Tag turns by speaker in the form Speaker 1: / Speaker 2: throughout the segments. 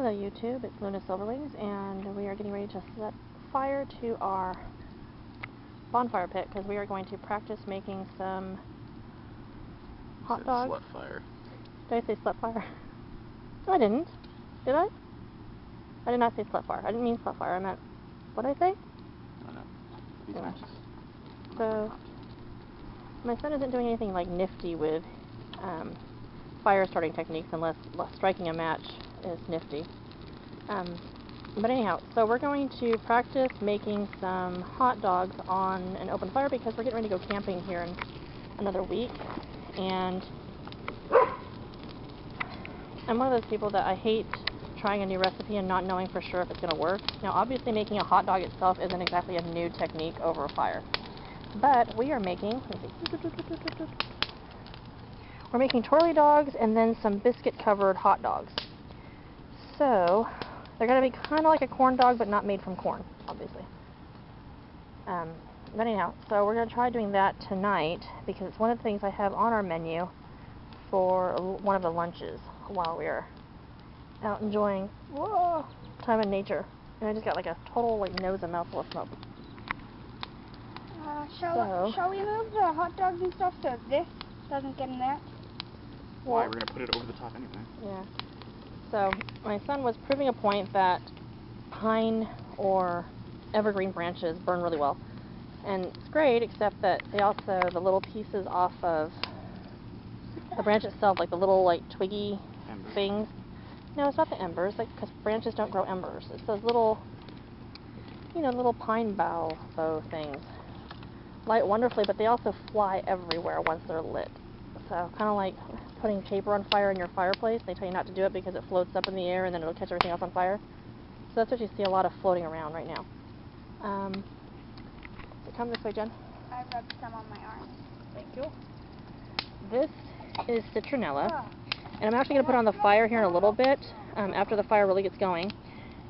Speaker 1: Hello YouTube, it's Luna Silverwings, and we are getting ready to set fire to our bonfire pit because we are going to practice making some hot dogs.
Speaker 2: Slut fire.
Speaker 1: Did I say slut fire? No, I didn't. Did I? I did not say slut fire. I didn't mean slut fire. I meant, what did I say?
Speaker 2: I don't know. These
Speaker 1: Yeah.
Speaker 2: matches.
Speaker 1: So, my son isn't doing anything like nifty with fire starting techniques unless striking a match is nifty. But anyhow, so we're going to practice making some hot dogs on an open fire because we're getting ready to go camping here in another week. And I'm one of those people that I hate trying a new recipe and not knowing for sure if it's going to work. Now obviously making a hot dog itself isn't exactly a new technique over a fire. But we are making, we're making twirly dogs and then some biscuit covered hot dogs. So they're going to be kind of like a corn dog but not made from corn, obviously. But anyhow, so we're going to try doing that tonight because it's one of the things I have on our menu for one of the lunches while we're out enjoying time in nature. And I just got like a total like nose and mouthful of smoke.
Speaker 3: Shall we move the hot dogs and stuff so this doesn't get in that?
Speaker 2: Why? We're going to put it over the top anyway.
Speaker 1: Yeah. So my son was proving a point that pine or evergreen branches burn really well. And it's great, except that they also, the little pieces off of the branch itself, like the little like twiggy
Speaker 2: Embers.
Speaker 1: things. No, it's not the embers, like, because branches don't grow embers. It's those little, you know, little pine bough things. Light wonderfully, but they also fly everywhere once they're lit. So kind of like putting paper on fire in your fireplace. They tell you not to do it because it floats up in the air and then it'll catch everything else on fire. So that's what you see a lot of floating around right now. So come this way, Jen.
Speaker 3: I rubbed some on my arm.
Speaker 1: Thank you. This is citronella, and I'm actually going to put on the fire here in a little bit after the fire really gets going.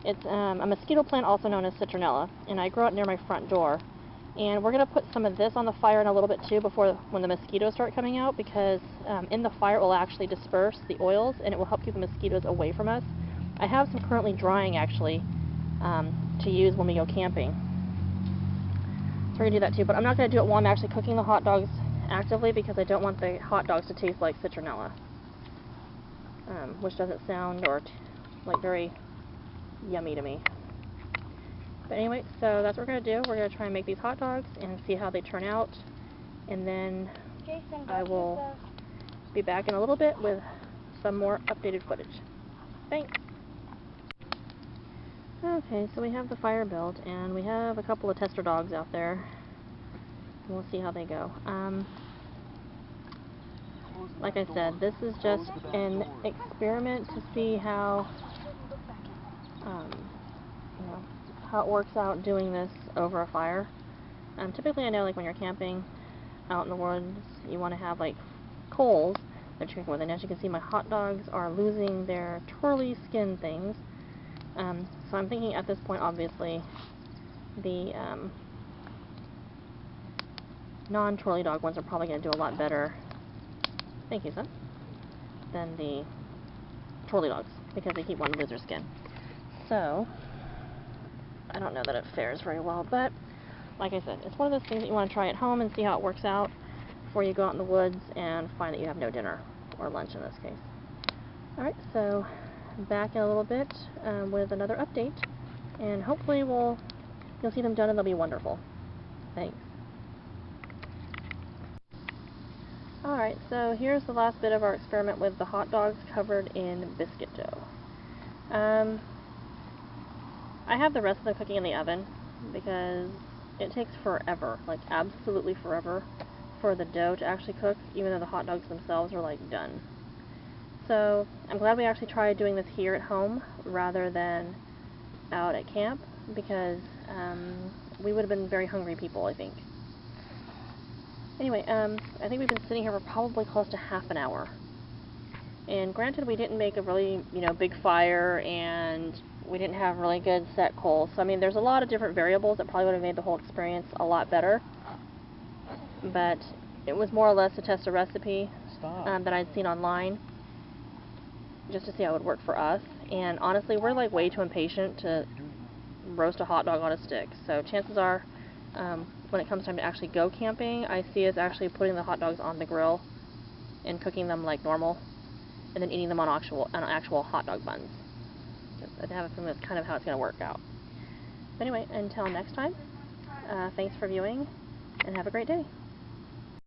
Speaker 1: It's a mosquito plant also known as citronella, and I grow it near my front door. And we're going to put some of this on the fire in a little bit too when the mosquitoes start coming out, because in the fire it will actually disperse the oils and it will help keep the mosquitoes away from us. I have some currently drying actually to use when we go camping. So we're going to do that too, but I'm not going to do it while I'm actually cooking the hot dogs actively because I don't want the hot dogs to taste like citronella, which doesn't sound like very yummy to me. But anyway, so that's what we're going to do. We're going to try and make these hot dogs and see how they turn out. And then
Speaker 3: Jason,
Speaker 1: I will be back in a little bit with some more updated footage. Thanks! Okay, so we have the fire built, and we have a couple of tester dogs out there. We'll see how they go. Like I said, this is just an experiment to see how, you know, how it works out doing this over a fire. Typically I know like when you're camping out in the woods, you want to have like coals that you're cooking with, and as you can see my hot dogs are losing their twirly skin things. So I'm thinking at this point obviously the non-twirly dog ones are probably going to do a lot better, thank you son, than the twirly dogs because they keep wanting to lose their skin. So I don't know that it fares very well, but like I said, it's one of those things that you want to try at home and see how it works out before you go out in the woods and find that you have no dinner, or lunch in this case. Alright, so back in a little bit with another update, and hopefully you'll see them done and they'll be wonderful. Thanks. Alright, so here's the last bit of our experiment with the hot dogs covered in biscuit dough. I have the rest of the cooking in the oven because it takes forever, like absolutely forever, for the dough to actually cook, even though the hot dogs themselves are like done. So I'm glad we actually tried doing this here at home rather than out at camp, because we would have been very hungry people, I think. Anyway, I think we've been sitting here for probably close to half an hour. And granted, we didn't make a really, big fire, and we didn't have really good set coals. So, I mean, there's a lot of different variables that probably would have made the whole experience a lot better. But it was more or less to test a recipe that I'd seen online. just to see how it would work for us. And honestly, we're like way too impatient to roast a hot dog on a stick. So chances are, when it comes time to actually go camping, I see us actually putting the hot dogs on the grill and cooking them like normal, and then eating them on actual hot dog buns. I have a feeling that's kind of how it's going to work out. But anyway, until next time, thanks for viewing, and have a great day.